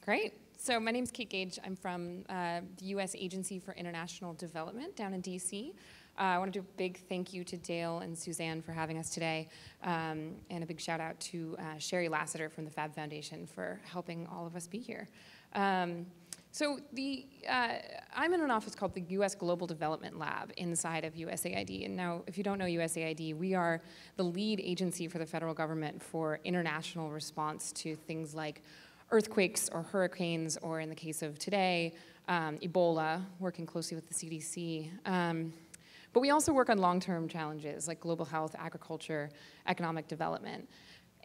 Great. So my name's Kate Gage. I'm from the U.S. Agency for International Development down in D.C. I want to do a big thank you to Dale and Suzanne for having us today, and a big shout out to Sherry Lassiter from the Fab Foundation for helping all of us be here. I'm in an office called the U.S. Global Development Lab inside of USAID. And now, if you don't know USAID, we are the lead agency for the federal government for international response to things like earthquakes or hurricanes, or in the case of today, Ebola, working closely with the CDC. But we also work on long-term challenges like global health, agriculture, economic development.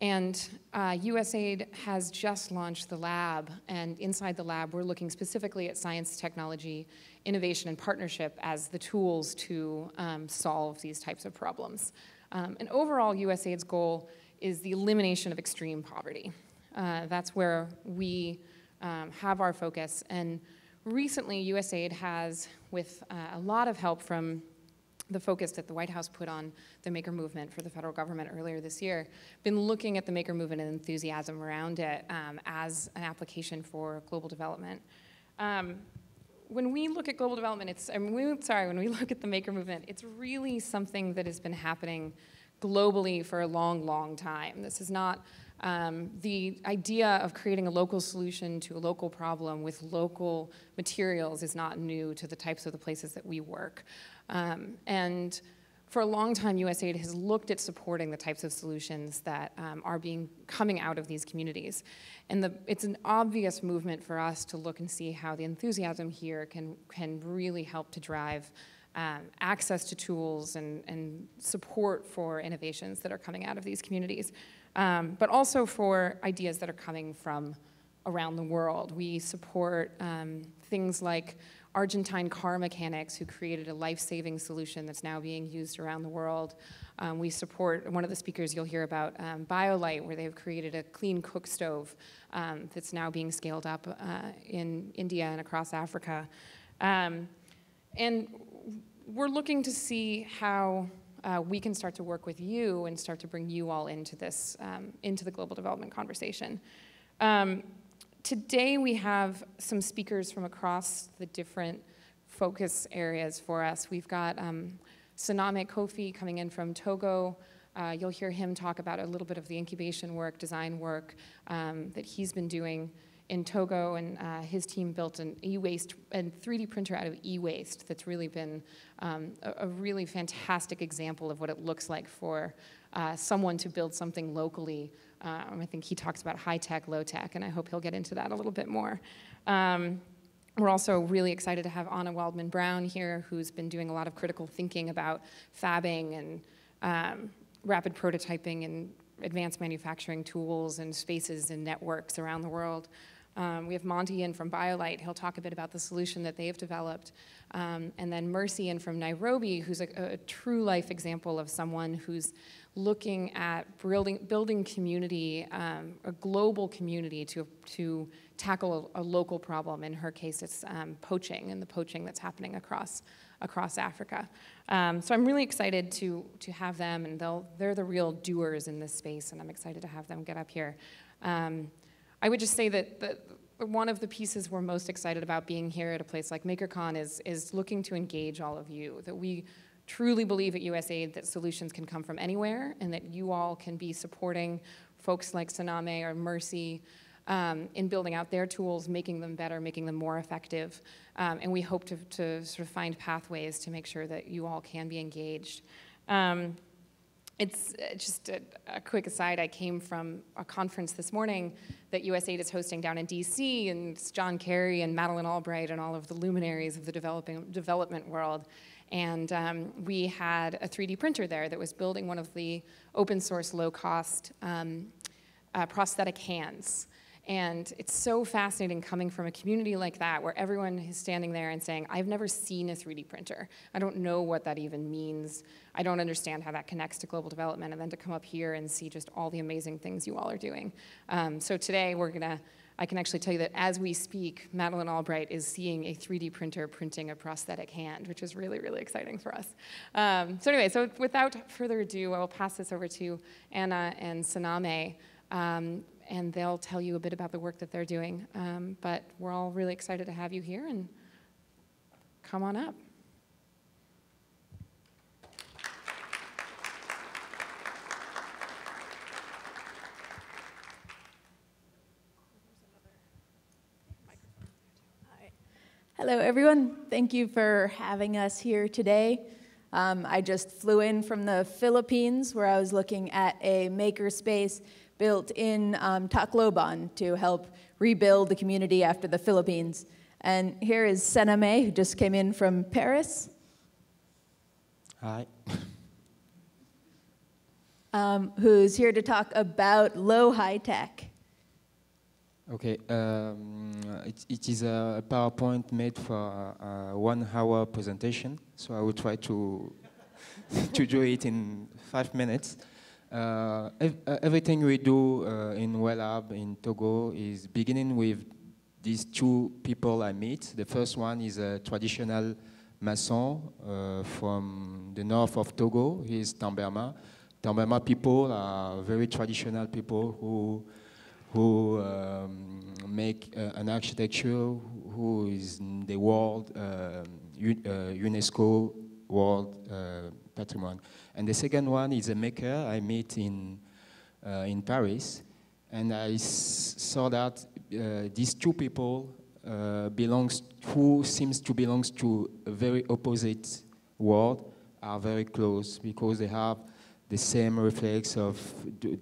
And USAID has just launched the lab, and inside the lab, we're looking specifically at science, technology, innovation, and partnership as the tools to solve these types of problems. And overall, USAID's goal is the elimination of extreme poverty. That's where we have our focus. And recently, USAID has, with a lot of help from the focus that the White House put on the Maker movement for the federal government earlier this year, been looking at the Maker movement and enthusiasm around it as an application for global development. When we look at global development, when we look at the Maker movement, it's really something that has been happening globally for a long, long time. This is not the idea of creating a local solution to a local problem with local materials is not new to the types of the places that we work. And for a long time, USAID has looked at supporting the types of solutions that are coming out of these communities. And it's an obvious movement for us to look and see how the enthusiasm here can really help to drive access to tools and support for innovations that are coming out of these communities, but also for ideas that are coming from around the world. We support things like Argentine car mechanics who created a life-saving solution that's now being used around the world. We support, one of the speakers you'll hear about, BioLite, where they've created a clean cook stove that's now being scaled up in India and across Africa. And we're looking to see how we can start to work with you and start to bring you all into this, into the global development conversation. Today we have some speakers from across the different focus areas for us. We've got Saname Kofi coming in from Togo. You'll hear him talk about a little bit of the incubation work, design work that he's been doing in Togo, and his team built an e-waste and 3D printer out of e-waste that's really been a really fantastic example of what it looks like for someone to build something locally. I think he talks about high-tech, low-tech, and I hope he'll get into that a little bit more. We're also really excited to have Anna Waldman-Brown here, who's been doing a lot of critical thinking about fabbing and rapid prototyping and advanced manufacturing tools and spaces and networks around the world. We have Monty in from BioLite. He'll talk a bit about the solution that they've developed. And then Mercy in from Nairobi, who's a true life example of someone who's looking at building community, a global community to tackle a local problem. In her case, it's poaching and the poaching that's happening across Africa. So I'm really excited to have them, and they're the real doers in this space, and I'm excited to have them get up here. I would just say that one of the pieces we're most excited about being here at a place like MakerCon is looking to engage all of you, that we truly believe at USAID that solutions can come from anywhere, and that you all can be supporting folks like Saname or Mercy in building out their tools, making them better, making them more effective. And we hope to sort of find pathways to make sure that you all can be engaged. It's just a quick aside. I came from a conference this morning that USAID is hosting down in DC, and it's John Kerry and Madeleine Albright and all of the luminaries of the development world. And we had a 3D printer there that was building one of the open source, low-cost prosthetic hands. And it's so fascinating coming from a community like that, where everyone is standing there and saying, I've never seen a 3D printer. I don't know what that even means. I don't understand how that connects to global development. And then to come up here and see just all the amazing things you all are doing. So today I can actually tell you that as we speak, Madeleine Albright is seeing a 3D printer printing a prosthetic hand, which is really, really exciting for us. So anyway, so without further ado, I will pass this over to Anna and Saname. and they'll tell you a bit about the work that they're doing. But we're all really excited to have you here, and come on up. Hello, everyone. Thank you for having us here today. I just flew in from the Philippines, where I was looking at a makerspace built in Tacloban to help rebuild the community after the Philippines. And here is Sename, who just came in from Paris. Hi. Who's here to talk about low high tech. Okay, it is a PowerPoint made for a 1 hour presentation, so I will try to to do it in 5 minutes. Everything we do in WellLab in Togo is beginning with these 2 people I meet. The first one is a traditional mason from the north of Togo. He is Tamberma. Tamberma people are very traditional people who make an architecture who is in the world UNESCO World Patrimony. And the second one is a maker I met in Paris, and I saw that these 2 people who seems to belong to a very opposite world are very close, because they have the same reflex of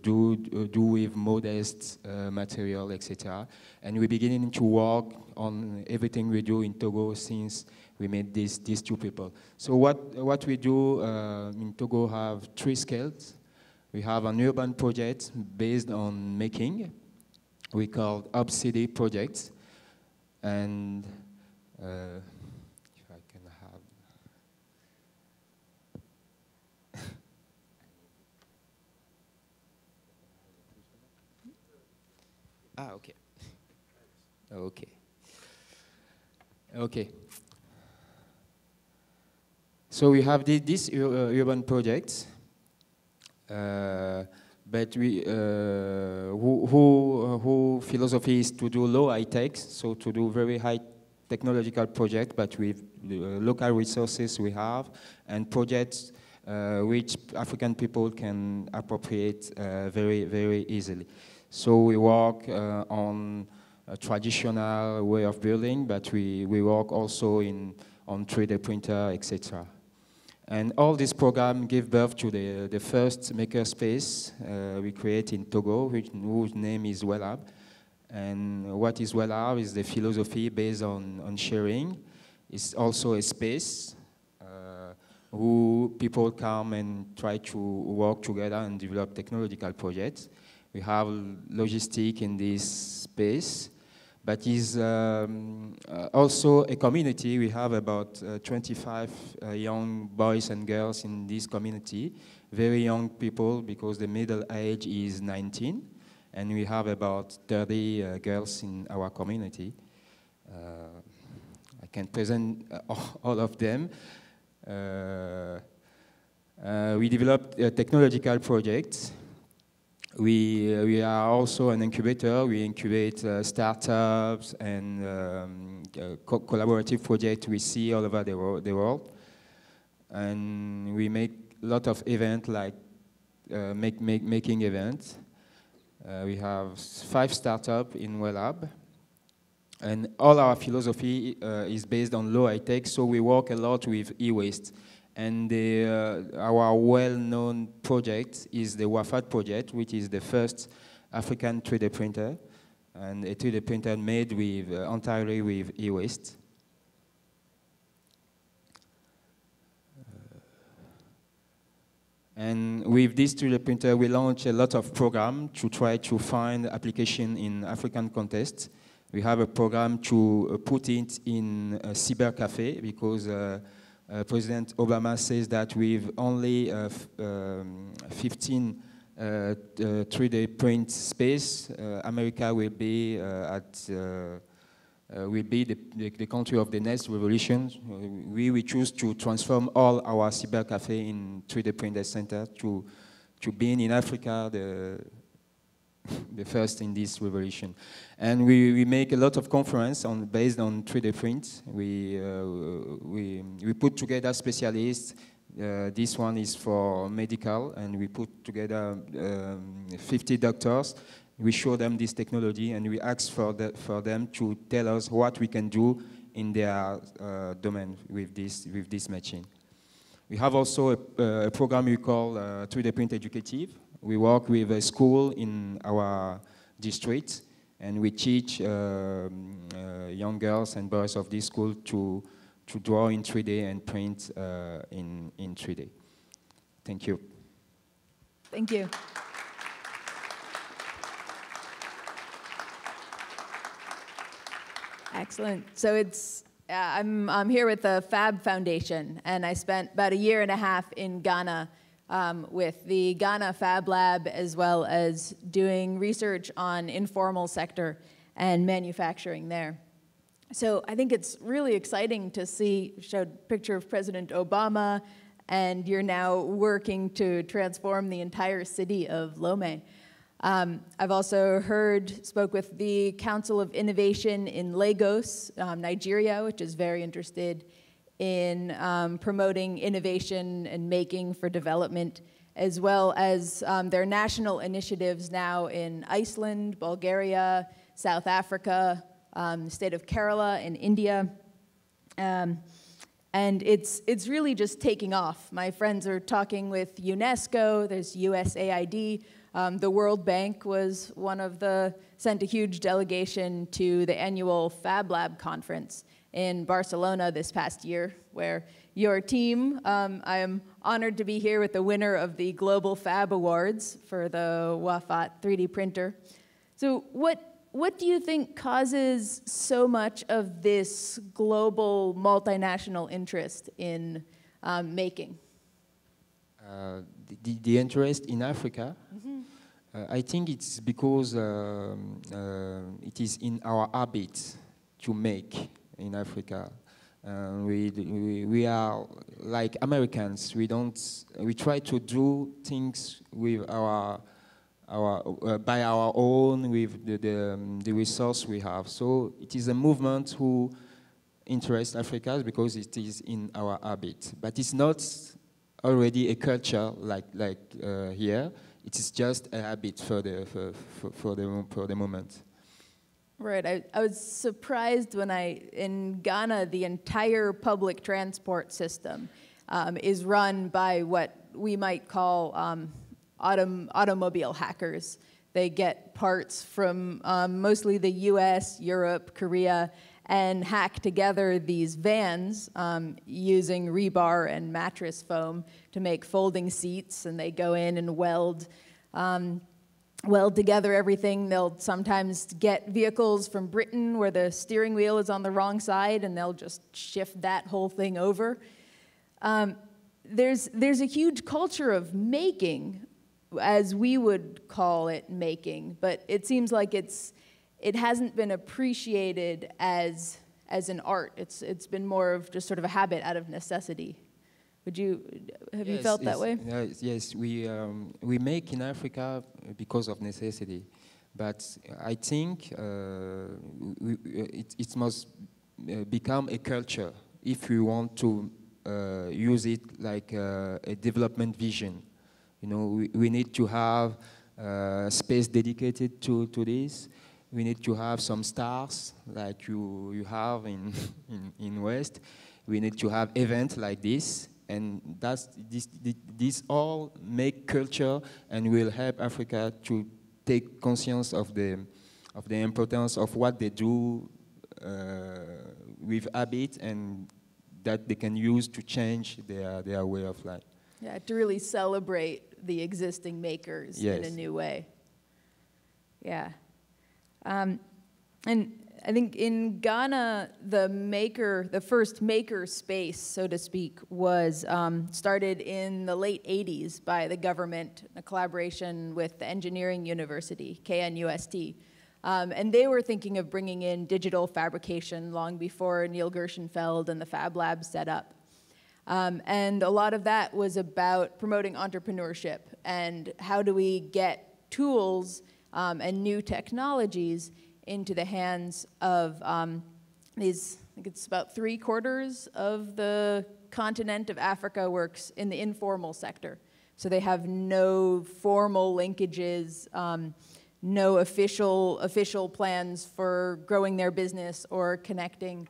do with modest material, etc. And we're beginning to work on everything we do in Togo since we met these 2 people. So what we do in Togo have 3 scales. We have an urban project based on making. We call Obsidy projects. And if I can have... Okay. Okay. Okay. So we have this urban project, but we who philosophy is to do low high tech, so to do very high technological project, but with the local resources we have and projects which African people can appropriate very easily. So we work on a traditional way of building, but we work also on 3D printer, etc. And all this program gave birth to the first makerspace we create in Togo, whose name is WellLab. And what is WellLab is the philosophy based on sharing. It's also a space who people come and try to work together and develop technological projects. We have logistics in this space, but is also a community. We have about 25 young boys and girls in this community, very young people, because the middle age is 19, and we have about 30 girls in our community. I can present all of them. We developed technological projects. We are also an incubator. We incubate startups and collaborative projects we see all over the world. And we make a lot of events, like making events. We have 5 startups in WellLab. And all our philosophy is based on low high tech, so we work a lot with e-waste. And our well-known project is the WAFAT project, which is the first African 3D printer, and a 3D printer made with entirely with e-waste. And with this 3D printer, we launched a lot of programs to try to find application in African context. We have a program to put it in a cyber cafe, because President Obama says that with only 15 3D print space, America will be the country of the next revolution. We choose to transform all our cyber cafe in 3D printer center to be in Africa the first in this revolution. And we make a lot of conference based on 3D print. We put together specialists. This one is for medical, and we put together 50 doctors. We show them this technology, and we ask for them to tell us what we can do in their domain with this machine. We have also a program we call 3D Print Educative. We work with a school in our district, and we teach young girls and boys of this school to draw in 3D and print in 3D. Thank you. Thank you. Excellent. So I'm here with the Fab Foundation, and I spent about 1.5 years in Ghana with the Ghana Fab Lab, as well as doing research on informal sector and manufacturing there. So I think it's really exciting to see, showed a picture of President Obama, and you're now working to transform the entire city of Lome. I've also spoke with the Council of Innovation in Lagos, Nigeria, which is very interested in promoting innovation and making for development, as well as their national initiatives now in Iceland, Bulgaria, South Africa, the state of Kerala in India. And it's really just taking off. My friends are talking with UNESCO, there's USAID. The World Bank was sent a huge delegation to the annual Fab Lab conference in Barcelona this past year, where your team, I am honored to be here with the winner of the Global Fab Awards for the Wafat 3D printer. So what do you think causes so much of this global multinational interest in making? The interest in Africa? Mm-hmm. I think it's because it is in our habit to make in Africa. We are like Americans. We try to do things with by our own, with the resource we have. So it is a movement who interests Africa because it is in our habit. But it's not already a culture like here. It is just a habit for the moment. Right. I was surprised when in Ghana, the entire public transport system is run by what we might call automobile hackers. They get parts from mostly the US, Europe, Korea, and hack together these vans using rebar and mattress foam to make folding seats, and they go in and weld together everything. They'll sometimes get vehicles from Britain where the steering wheel is on the wrong side, and they'll just shift that whole thing over. There's a huge culture of making, as we would call it making, but it seems like it hasn't been appreciated as an art. It's been more of just sort of a habit out of necessity. Have you felt that way? Yes, we make in Africa because of necessity, but I think it must become a culture if we want to use it like a development vision. You know, we need to have space dedicated to this. We need to have some stars like you have in West. We need to have events like this. And this all make culture and will help Africa to take conscience of the importance of what they do with habit, and that they can use to change their way of life. Yeah, to really celebrate the existing makers in a new way. Yeah. And I think in Ghana, the first maker space, so to speak, was started in the late 80s by the government in a collaboration with the engineering university, KNUST. And they were thinking of bringing in digital fabrication long before Neil Gershenfeld and the Fab Lab set up. And a lot of that was about promoting entrepreneurship and how do we get tools and new technologies into the hands of these, I think it's about 3/4 of the continent of Africa works in the informal sector. So they have no formal linkages, no official plans for growing their business or connecting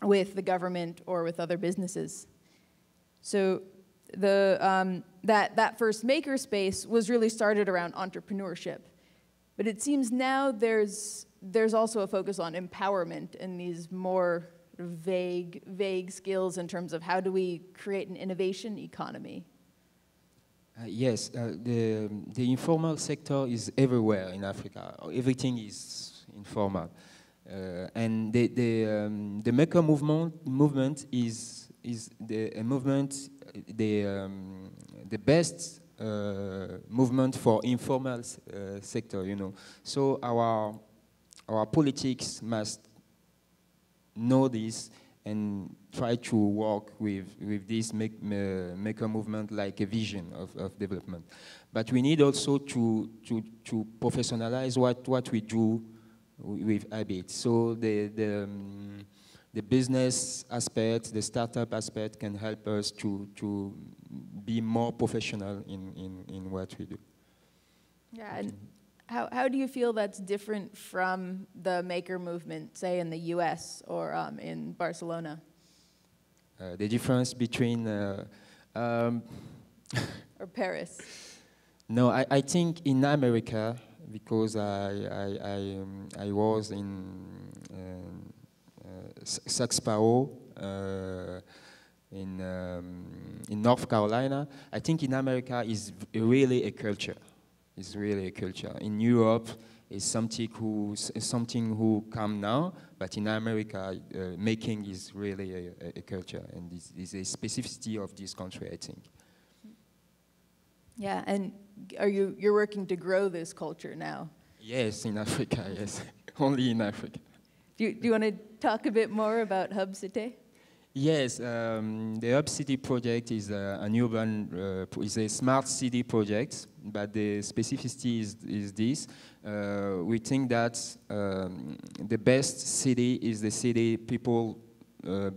with the government or with other businesses. So that first makerspace was really started around entrepreneurship. But it seems now there's also a focus on empowerment and these more vague skills in terms of how do we create an innovation economy. Yes, the informal sector is everywhere in Africa. Everything is informal, and the maker movement is the movement, the best movement for informal sector. You know, so our politics must know this and try to work with this maker movement like a vision of development. But we need also to professionalize what we do with Habit. So the business aspect, the startup aspect can help us to be more professional in what we do. Yeah, and how do you feel that's different from the maker movement, say in the US or in Barcelona? The difference between or Paris? No, I think in America, because I was in Saxpao in North Carolina. I think in America is really a culture. It's really a culture. In Europe, it's something who come now, but in America, making is really a culture, and this is a specificity of this country, I think. Yeah, and you're working to grow this culture now? Yes, in Africa, yes. Only in Africa. Do you want to talk a bit more about Hub City? Yes, the Hub City project is an urban, is a smart city project, but the specificity is this. We think that the best city is the city people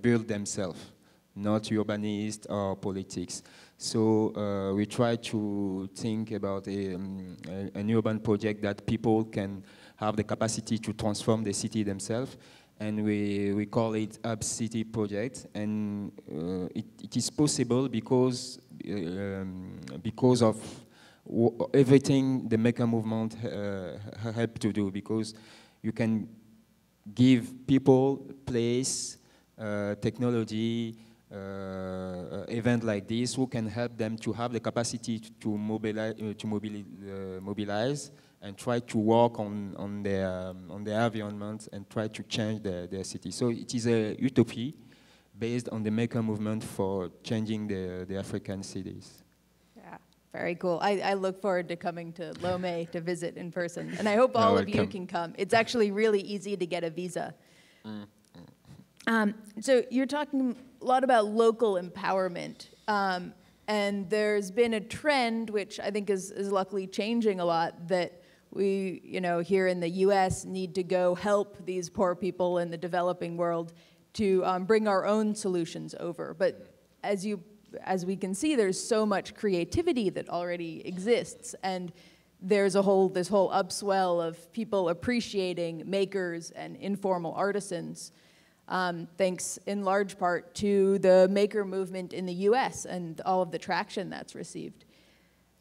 build themselves, not urbanists or politics. So we try to think about an urban project that people can have the capacity to transform the city themselves. And we call it Hub City project, and it is possible because of everything the maker movement helped to do. Because you can give people, place, technology, event like this, who can help them to have the capacity to mobilize and try to work on their environment and try to change their city. So it is a utopia based on the maker movement for changing the African cities. Yeah, very cool. I look forward to coming to Lomé to visit in person, and I hope all of you can come. It's actually really easy to get a visa. So you're talking a lot about local empowerment, and there's been a trend, which I think is luckily changing a lot, that we, here in the US need to go help these poor people in the developing world to bring our own solutions over. But as we can see, there's so much creativity that already exists, and there's this whole upswell of people appreciating makers and informal artisans, thanks in large part to the maker movement in the US and all of the traction that's received.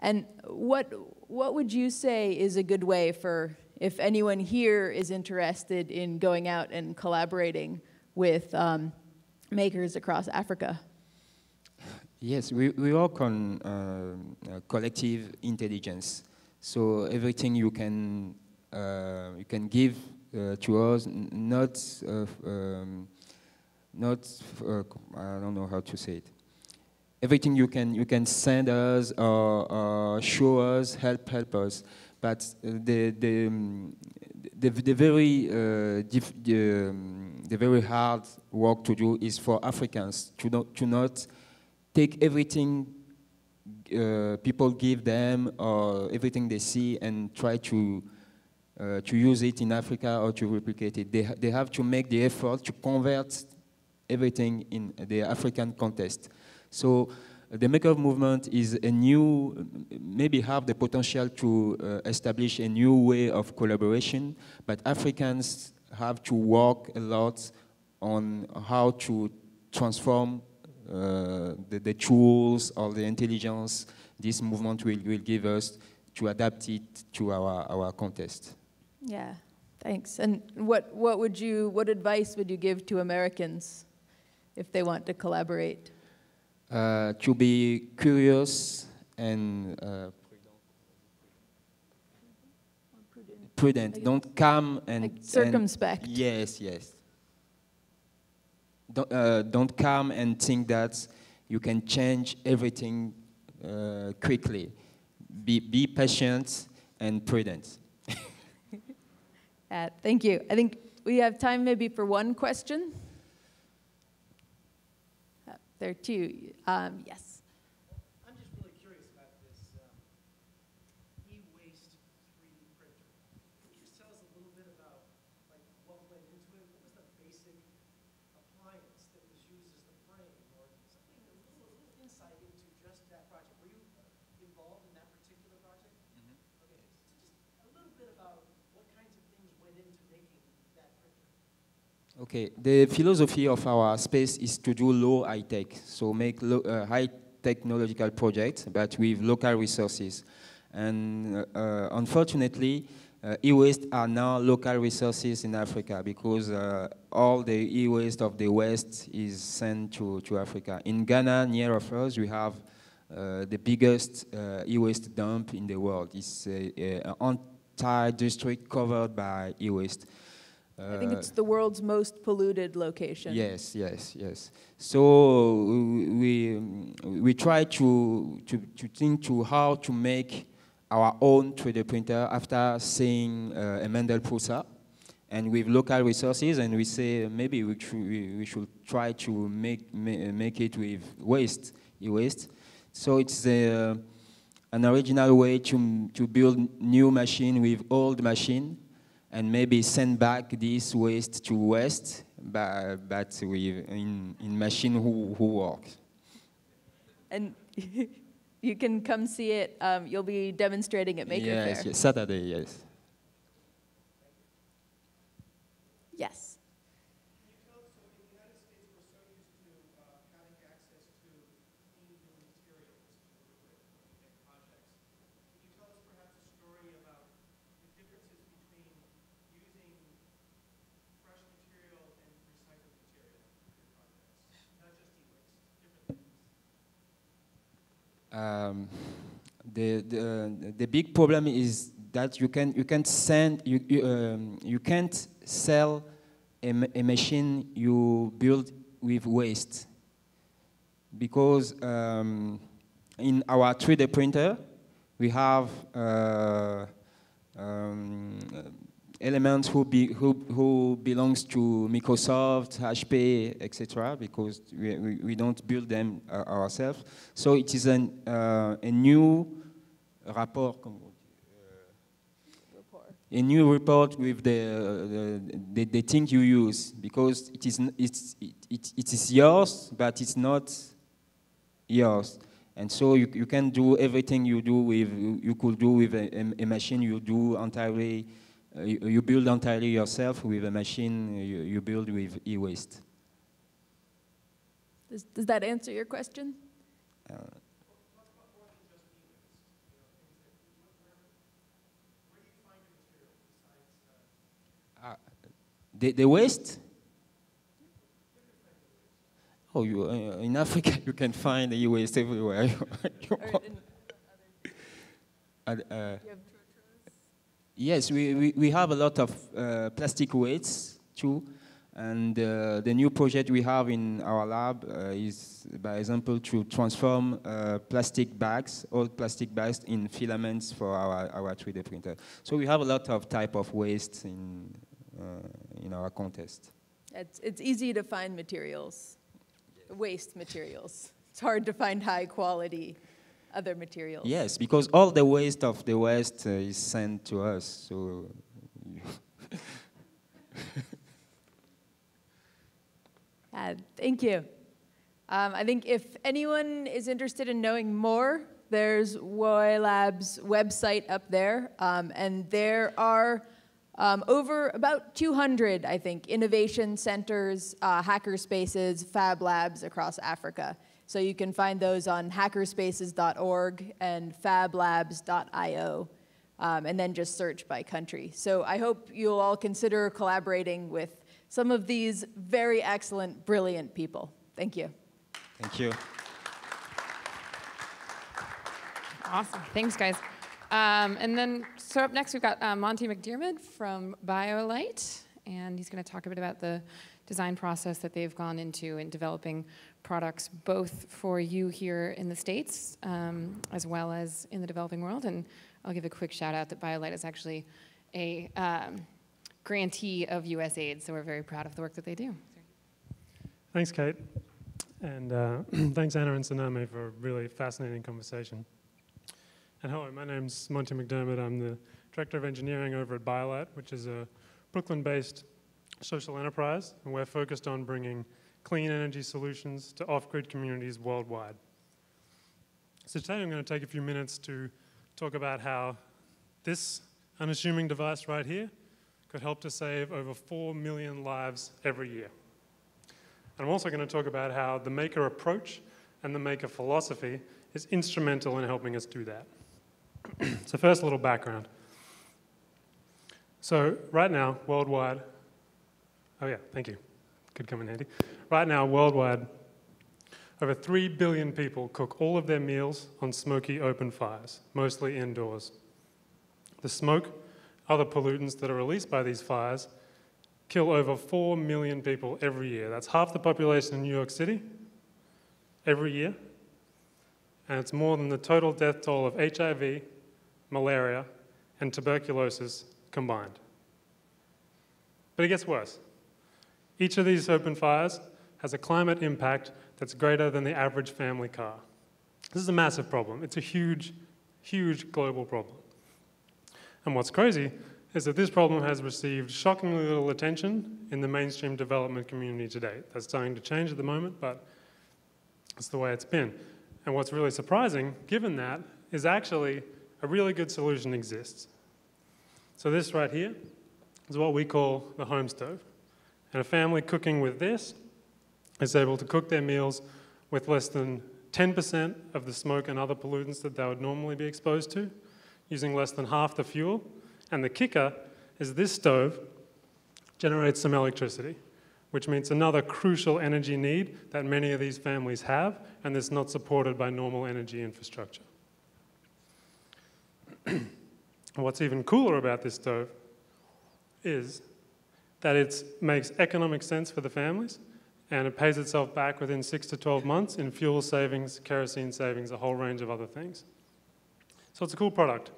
And what would you say is a good way for, if anyone here is interested in going out and collaborating with makers across Africa? Yes, we work on collective intelligence. So everything you can give to us, not I don't know how to say it. Everything you can send us or show us, help us. But the very hard work to do is for Africans to not take everything people give them or everything they see and try to use it in Africa or to replicate it. They have to make the effort to convert everything in the African context. So the Maker movement is a new, maybe have the potential to establish a new way of collaboration, but Africans have to work a lot on how to transform the tools or the intelligence this movement will give us to adapt it to our context. Yeah, thanks. And what advice would you give to Americans if they want to collaborate? To be curious and prudent. Don't come and like circumspect. Yes. Don't come and think that you can change everything quickly. Be patient and prudent. Thank you. I think we have time maybe for one question. There are two. Yes. I'm just really curious about this e-waste 3D printer. Can you just tell us a little bit about like what went into it? What was the basic appliance that was used as the frame, or something a little insight into just that project? Were you involved in that particular project? Mm-hmm. Okay, so just a little bit about what kinds of things went into making that printer. Okay, the philosophy of our space is to do low high-tech, so make high technological projects, but with local resources. And unfortunately, e-waste are now local resources in Africa because all the e-waste of the West is sent to Africa. In Ghana, near of us, we have the biggest e-waste dump in the world. It's an entire district covered by e-waste. I think it's the world's most polluted location. Yes. So we try to think to how to make our own 3D printer after seeing a Mendel Prusa, and with local resources, and we say maybe we should try to make it with waste, e-waste. So it's an original way to build new machine with old machine, and maybe send back this waste to waste, but with in machine who work. And you can come see it. You'll be demonstrating at Maker Fair. Yes, Saturday, yes. Yes. Can you tell us, so in the United States, we're so used to having access to clean new materials to work with when we make projects. Can you tell us perhaps a story about the differences between using fresh material and recycled material for your projects? Not just e-waste, different things. The big problem is that you can't sell a machine you build with waste, because in our 3D printer we have elements who belongs to Microsoft, HP, etc. Because we don't build them ourselves. So it is a new rapport. A new report with the thing you use, because it is yours, but it's not yours, and so you can do everything you could do with a machine you do entirely. You build entirely yourself with a machine you build with e-waste. Does that answer your question? The waste? Oh, in Africa you can find e-waste everywhere. Yes, we have a lot of plastic wastes too, and the new project we have in our lab is, by example, to transform plastic bags, old plastic bags, in filaments for our 3D printer. So we have a lot of type of waste in our contest. It's easy to find materials, waste materials. It's hard to find high quality other materials. Yes, because all the waste of the West is sent to us. So. Thank you. I think if anyone is interested in knowing more, there's WOI Lab's website up there, and there are over about 200, I think, innovation centers, hacker spaces, fab labs across Africa. So you can find those on hackerspaces.org and fablabs.io, and then just search by country. So I hope you'll all consider collaborating with some of these very excellent, brilliant people. Thank you. Thank you. Awesome. Thanks, guys. And then, so up next, we've got Monty Mcdermott from BioLite, and he's going to talk a bit about the design process that they've gone into in developing products both for you here in the States as well as in the developing world. And I'll give a quick shout out that BioLite is actually a grantee of USAID, so we're very proud of the work that they do. Thanks, Kate. And thanks, Anna and Saname, for a really fascinating conversation. And hello, my name's Monty Mcdermott. I'm the Director of Engineering over at BioLite, which is a Brooklyn-based social enterprise, and we're focused on bringing clean energy solutions to off-grid communities worldwide. So today I'm going to take a few minutes to talk about how this unassuming device right here could help to save over 4 million lives every year. And I'm also going to talk about how the Maker approach and the Maker philosophy is instrumental in helping us do that. So first, a little background. So right now, worldwide, oh yeah, thank you. Could come in handy. Right now, worldwide, over 3 billion people cook all of their meals on smoky open fires, mostly indoors. The smoke, other pollutants that are released by these fires, kill over 4 million people every year. That's half the population in New York City every year. And it's more than the total death toll of HIV, malaria, and tuberculosis combined. But it gets worse. Each of these open fires has a climate impact that's greater than the average family car. This is a massive problem. It's a huge, huge global problem. And what's crazy is that this problem has received shockingly little attention in the mainstream development community today. That's starting to change at the moment, but it's the way it's been. And what's really surprising, given that, is actually a really good solution exists. So this right here is what we call the home stove. And a family cooking with this is able to cook their meals with less than 10% of the smoke and other pollutants that they would normally be exposed to, using less than half the fuel. And the kicker is this stove generates some electricity, which means another crucial energy need that many of these families have, and that's not supported by normal energy infrastructure. What's even cooler about this stove is that it makes economic sense for the families, and it pays itself back within 6 to 12 months in fuel savings, kerosene savings, a whole range of other things. So it's a cool product.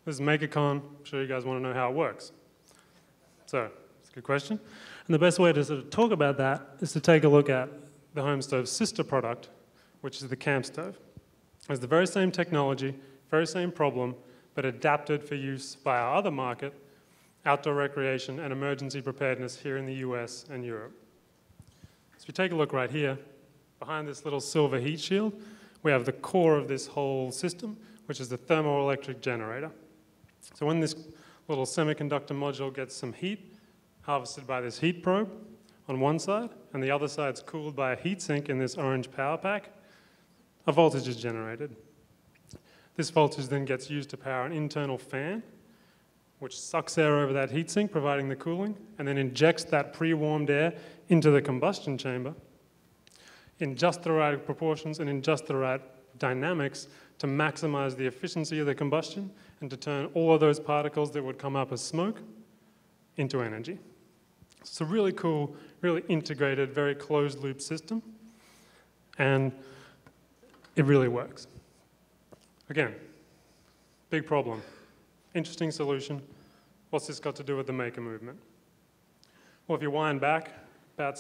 This is MakerCon. I'm sure you guys want to know how it works. So, it's a good question. And the best way to sort of talk about that is to take a look at the home stove's sister product, which is the camp stove. It's the very same technology, very same problem, but adapted for use by our other market, outdoor recreation and emergency preparedness here in the US and Europe. So if you take a look right here, behind this little silver heat shield, we have the core of this whole system, which is the Thermoelectric Generator. So when this little semiconductor module gets some heat, harvested by this heat probe on one side, and the other side's cooled by a heat sink in this orange power pack, a voltage is generated. This voltage then gets used to power an internal fan, which sucks air over that heat sink, providing the cooling, and then injects that pre-warmed air into the combustion chamber in just the right proportions and in just the right dynamics to maximize the efficiency of the combustion and to turn all of those particles that would come up as smoke into energy. It's a really cool, really integrated, very closed-loop system, and it really works. Again, big problem. Interesting solution. What's this got to do with the Maker movement? Well, if you wind back about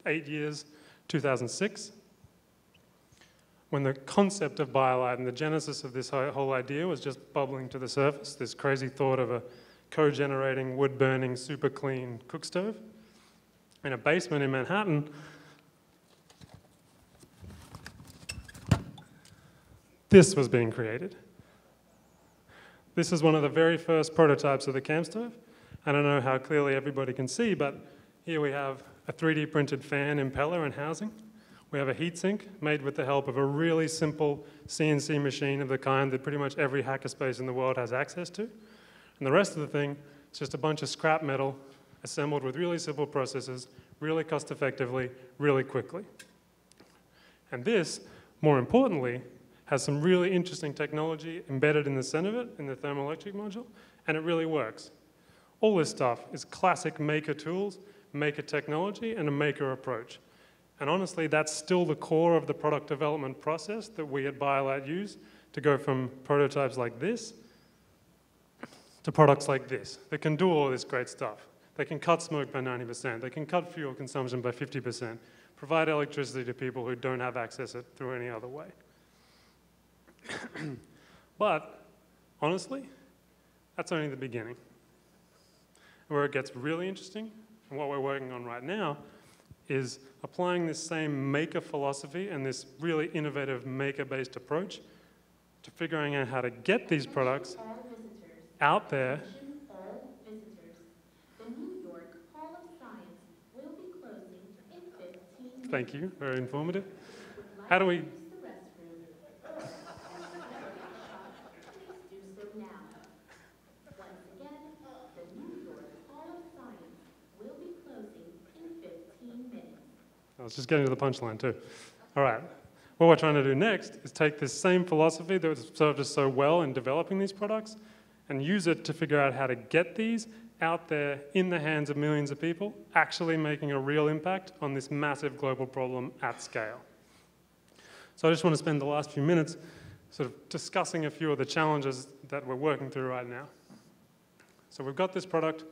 8 years, 2006, when the concept of BioLite and the genesis of this whole idea was just bubbling to the surface, this crazy thought of a co-generating, wood-burning, super clean cook stove in a basement in Manhattan, this was being created. This is one of the very first prototypes of the camp stove. I don't know how clearly everybody can see, but here we have a 3D printed fan, impeller, and housing. We have a heatsink made with the help of a really simple CNC machine of the kind that pretty much every hackerspace in the world has access to. And the rest of the thing is just a bunch of scrap metal assembled with really simple processes, really cost effectively, really quickly. And this, more importantly, has some really interesting technology embedded in the center of it, in the thermoelectric module, and it really works. All this stuff is classic maker tools, maker technology, and a maker approach. And honestly, that's still the core of the product development process that we at BioLite use to go from prototypes like this to products like this that can do all this great stuff. They can cut smoke by 90%, they can cut fuel consumption by 50%, provide electricity to people who don't have access to it through any other way. But, honestly, that's only the beginning. Where it gets really interesting, and what we're working on right now, is applying this same maker philosophy and this really innovative maker-based approach to figuring out how to get these products out there. Thank you, very informative. How do we... I was just getting to the punchline too. All right. What we're trying to do next is take this same philosophy that served us so well in developing these products and use it to figure out how to get these out there in the hands of millions of people, actually making a real impact on this massive global problem at scale. So I just want to spend the last few minutes sort of discussing a few of the challenges that we're working through right now. So we've got this product.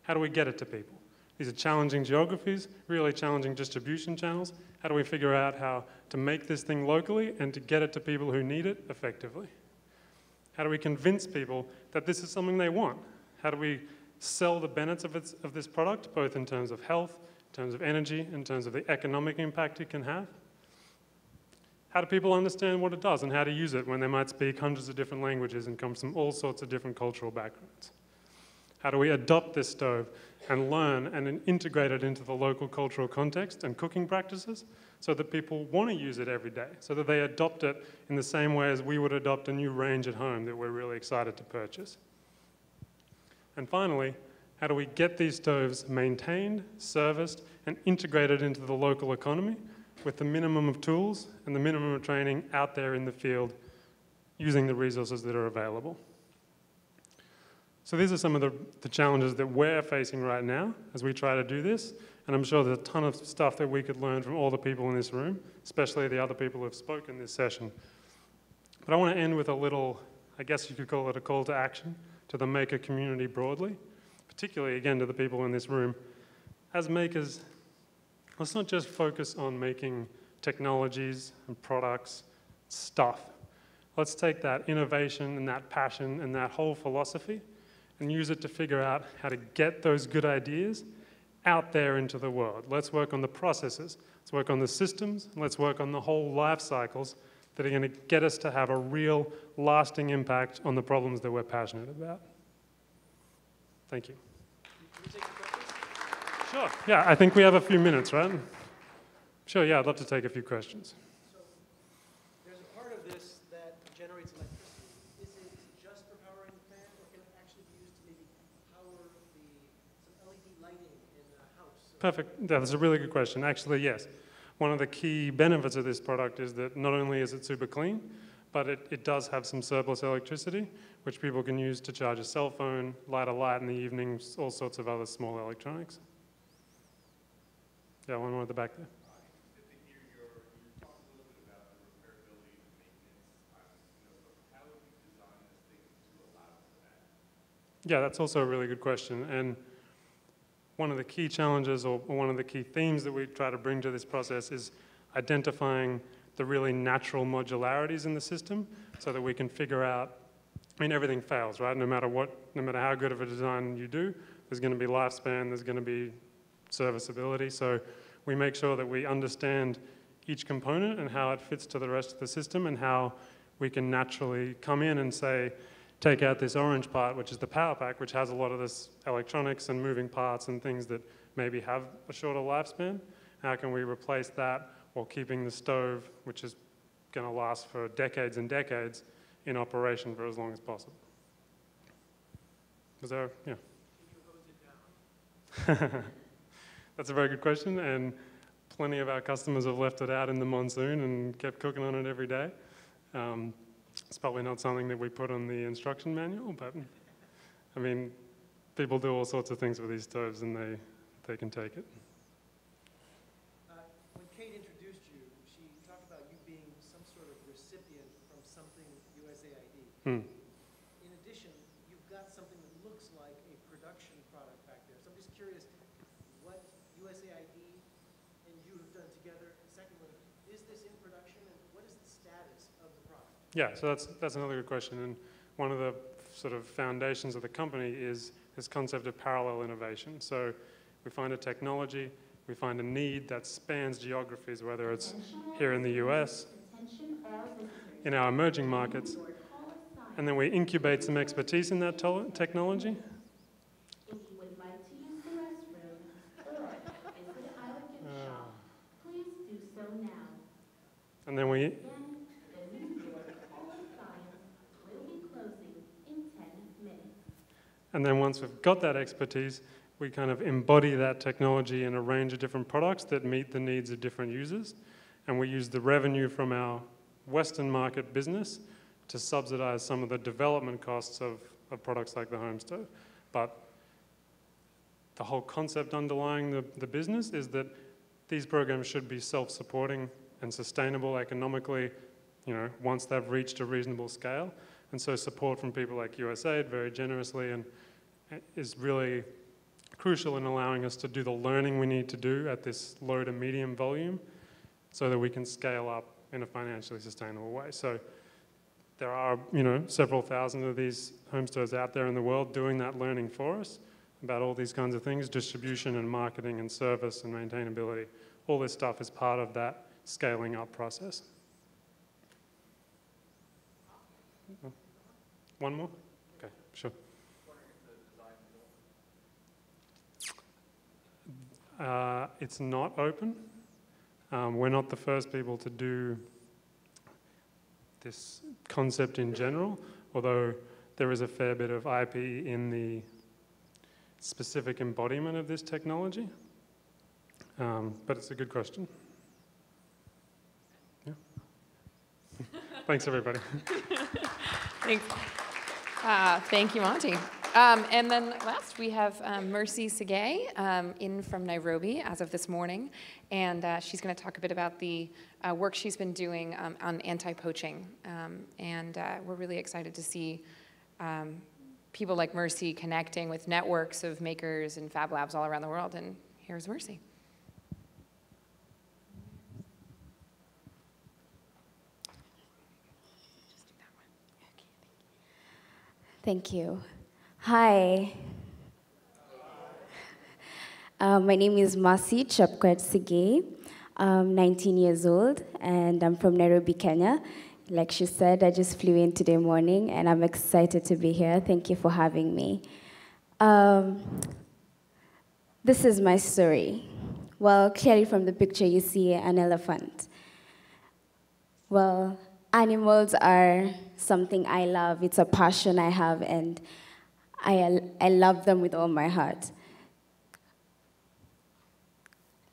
How do we get it to people? These are challenging geographies, really challenging distribution channels. How do we figure out how to make this thing locally and to get it to people who need it effectively? How do we convince people that this is something they want? How do we sell the benefits of this product, both in terms of health, in terms of energy, in terms of the economic impact it can have? How do people understand what it does and how to use it when they might speak hundreds of different languages and come from all sorts of different cultural backgrounds? How do we adopt this stove and learn and integrate it into the local cultural context and cooking practices so that people want to use it every day, so that they adopt it in the same way as we would adopt a new range at home that we're really excited to purchase? And finally, how do we get these stoves maintained, serviced, and integrated into the local economy with the minimum of tools and the minimum of training out there in the field using the resources that are available? So these are some of the challenges that we're facing right now as we try to do this. And I'm sure there's a ton of stuff that we could learn from all the people in this room, especially the other people who have spoken this session. But I want to end with a little, I guess you could call it a call to action to the maker community broadly, particularly, again, to the people in this room. As makers, let's not just focus on making technologies and products, stuff. Let's take that innovation and that passion and that whole philosophy and use it to figure out how to get those good ideas out there into the world. Let's work on the processes, let's work on the systems, and let's work on the whole life cycles that are going to get us to have a real, lasting impact on the problems that we're passionate about. Thank you. Can we take some questions? Sure, yeah, I think we have a few minutes, right? Sure, yeah, I'd love to take a few questions. So there's a part of this that generates electricity. Is it just for powering the fan, or can it actually be used to maybe power some LED lighting in the house? Perfect. Yeah, that's a really good question. Actually, yes. One of the key benefits of this product is that not only is it super clean, but it does have some surplus electricity, which people can use to charge a cell phone, light a light in the evenings, all sorts of other small electronics. Yeah, one more at the back there. Yeah, that's also a really good question. And one of the key challenges or one of the key themes that we try to bring to this process is identifying the really natural modularities in the system so that we can figure out, I mean, everything fails, right? No matter how good of a design you do, there's going to be lifespan, there's going to be serviceability. So we make sure that we understand each component and how it fits to the rest of the system and how we can naturally come in and say, take out this orange part, which is the power pack, which has a lot of this electronics and moving parts and things that maybe have a shorter lifespan. How can we replace that while keeping the stove, which is going to last for decades and decades, in operation for as long as possible? Was there, yeah. That's a very good question, and plenty of our customers have left it out in the monsoon and kept cooking on it every day. It's probably not something that we put on the instruction manual, but I mean, people do all sorts of things with these stoves and they can take it. When Kate introduced you, she talked about you being some sort of recipient from something USAID. In addition, you've got something that looks like a production product back there. So I'm just curious what USAID and you have done together. Secondly, is this in production and what is the status of the product? Yeah, so that's another good question. And one of the sort of foundations of the company is this concept of parallel innovation. So we find a technology, we find a need that spans geographies, whether it's here in the US, in our emerging markets, and then we incubate some expertise in that technology. If you would like to use the restroom or visit our shop, please do so now. And then we Then the new door Hall of Science will be closing in 10 minutes. And then once we've got that expertise, we kind of embody that technology in a range of different products that meet the needs of different users. And we use the revenue from our Western market business to subsidize some of the development costs of products like the home stove. But the whole concept underlying the business is that these programs should be self-supporting and sustainable economically, you know, once they've reached a reasonable scale. And so support from people like USAID very generously and is really crucial in allowing us to do the learning we need to do at this low to medium volume so that we can scale up in a financially sustainable way. So there are, you know, several thousand of these home stores out there in the world doing that learning for us about all these kinds of things, distribution and marketing and service and maintainability. All this stuff is part of that scaling up process. One more? Okay, sure. It's not open. We're not the first people to do this concept in general, although there is a fair bit of IP in the specific embodiment of this technology. But it's a good question. Yeah. Thanks, everybody. Thanks. Thank you, Monty. And then last, we have Mercy Segay in from Nairobi as of this morning, and she's going to talk a bit about the work she's been doing on anti-poaching. And we're really excited to see people like Mercy connecting with networks of makers and fab labs all around the world. And here's Mercy. Thank you. Hi. My name is Mercy Chepkwet Segay. I'm 19 years old, and I'm from Nairobi, Kenya. Like she said, I just flew in today morning, and I'm excited to be here. Thank you for having me. This is my story. Well, clearly from the picture, you see an elephant. Well, animals are something I love. It's a passion I have, and I love them with all my heart.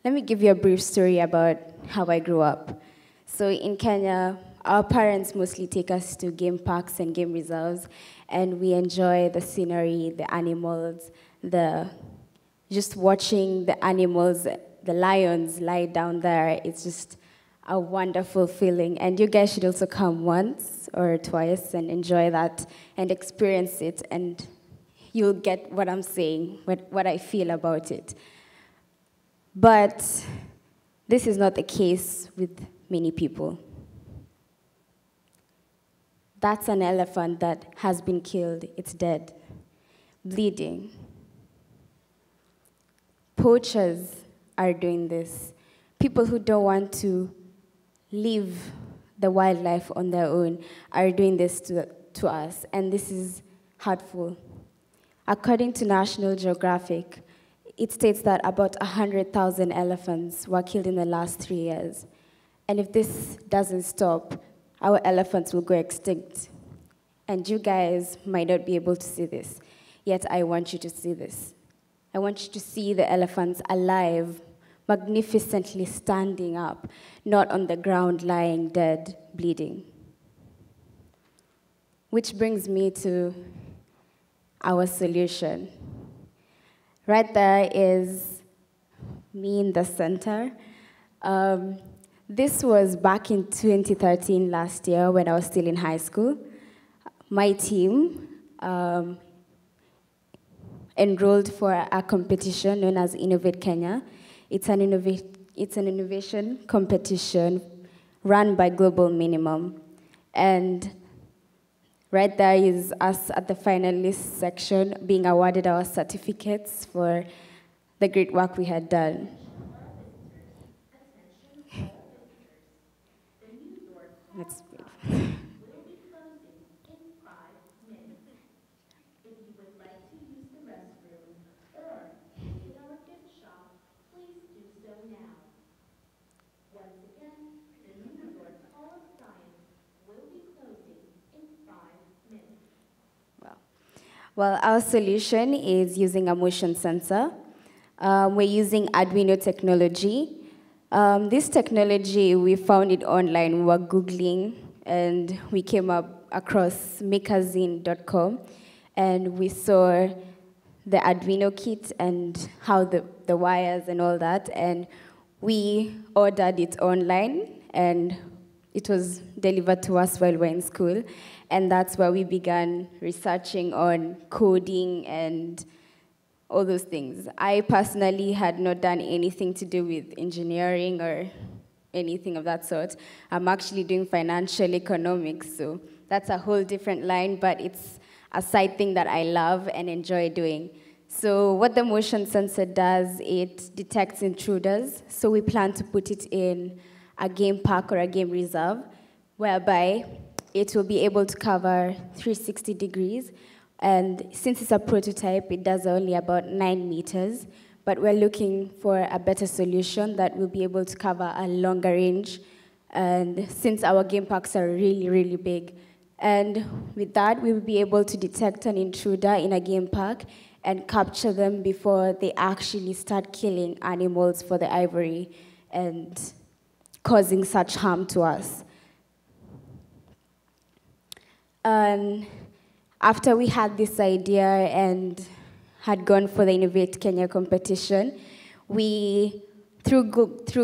Let me give you a brief story about how I grew up. So in Kenya, our parents mostly take us to game parks and game reserves, and we enjoy the scenery, the animals, just watching the animals, the lions lie down there. It's just a wonderful feeling. And you guys should also come once or twice and enjoy that and experience it, and you'll get what I'm saying, what I feel about it. But this is not the case with many people. That's an elephant that has been killed. It's dead, bleeding. Poachers are doing this. People who don't want to leave the wildlife on their own are doing this to us, and this is hurtful. According to National Geographic, it states that about 100,000 elephants were killed in the last 3 years. And if this doesn't stop, our elephants will go extinct. And you guys might not be able to see this, yet I want you to see this. I want you to see the elephants alive, magnificently standing up, not on the ground lying dead, bleeding. Which brings me to our solution. Right there is me in the center. This was back in 2013, last year, when I was still in high school. My team enrolled for a competition known as Innovate Kenya. It's an innovation competition run by Global Minimum. And right there is us at the finalist section being awarded our certificates for the great work we had done. That's beautiful. Well, our solution is using a motion sensor. We're using Arduino technology. This technology, we found it online. We were Googling, and we came up across makerzine.com, and we saw the Arduino kit and how the wires and all that, and we ordered it online, and it was delivered to us while we were in school. And that's where we began researching on coding and all those things. I personally had not done anything to do with engineering or anything of that sort. I'm actually doing financial economics, so that's a whole different line, but it's a side thing that I love and enjoy doing. So what the motion sensor does, it detects intruders. So we plan to put it in a game park or a game reserve, whereby it will be able to cover 360 degrees. And since it's a prototype, it does only about 9 meters. But we're looking for a better solution that will be able to cover a longer range. And since our game parks are really, really big. And with that, we will be able to detect an intruder in a game park and capture them before they actually start killing animals for the ivory and causing such harm to us. After we had this idea and had gone for the Innovate Kenya competition, through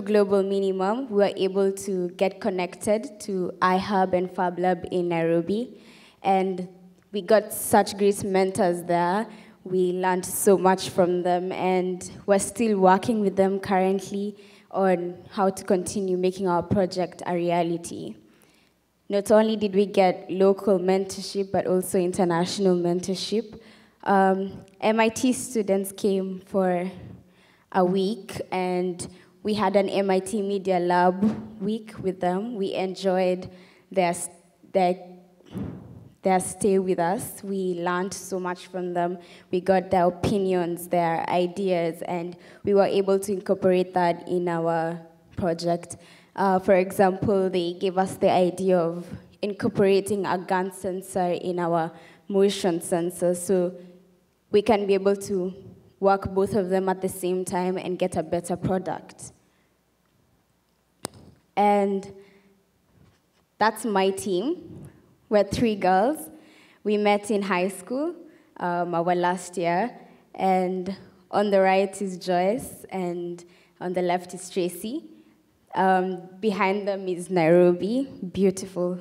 Global Minimum, we were able to get connected to iHub and Fab Lab in Nairobi. And we got such great mentors there. We learned so much from them, and we're still working with them currently on how to continue making our project a reality. Not only did we get local mentorship, but also international mentorship. MIT students came for a week, and we had an MIT Media Lab week with them. We enjoyed their stay with us. We learned so much from them. We got their opinions, their ideas, and we were able to incorporate that in our project. For example, they gave us the idea of incorporating a gun sensor in our motion sensor, so we can be able to work both of them at the same time and get a better product. And that's my team. We're 3 girls. We met in high school, our last year, and on the right is Joyce, and on the left is Tracy. Behind them is Nairobi, beautiful,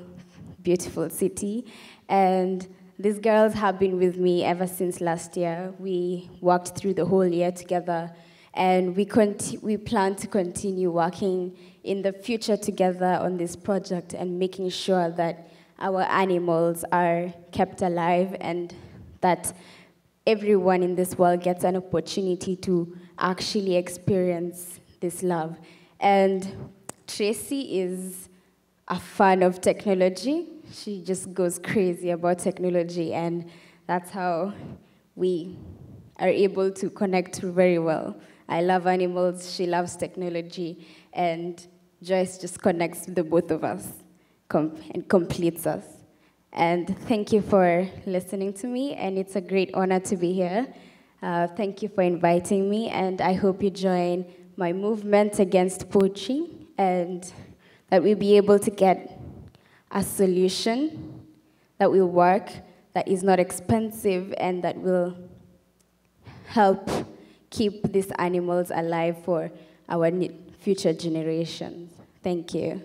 beautiful city. And these girls have been with me ever since last year. We worked through the whole year together, and we plan to continue working in the future together on this project and making sure that our animals are kept alive and that everyone in this world gets an opportunity to actually experience this love. And Tracy is a fan of technology. She just goes crazy about technology, and that's how we are able to connect very well. I love animals, she loves technology, and Joyce just connects the both of us and completes us. And thank you for listening to me, and it's a great honor to be here. Thank you for inviting me, and I hope you join my movement against poaching, and that we'll be able to get a solution that will work, that is not expensive, and that will help keep these animals alive for our future generations. Thank you.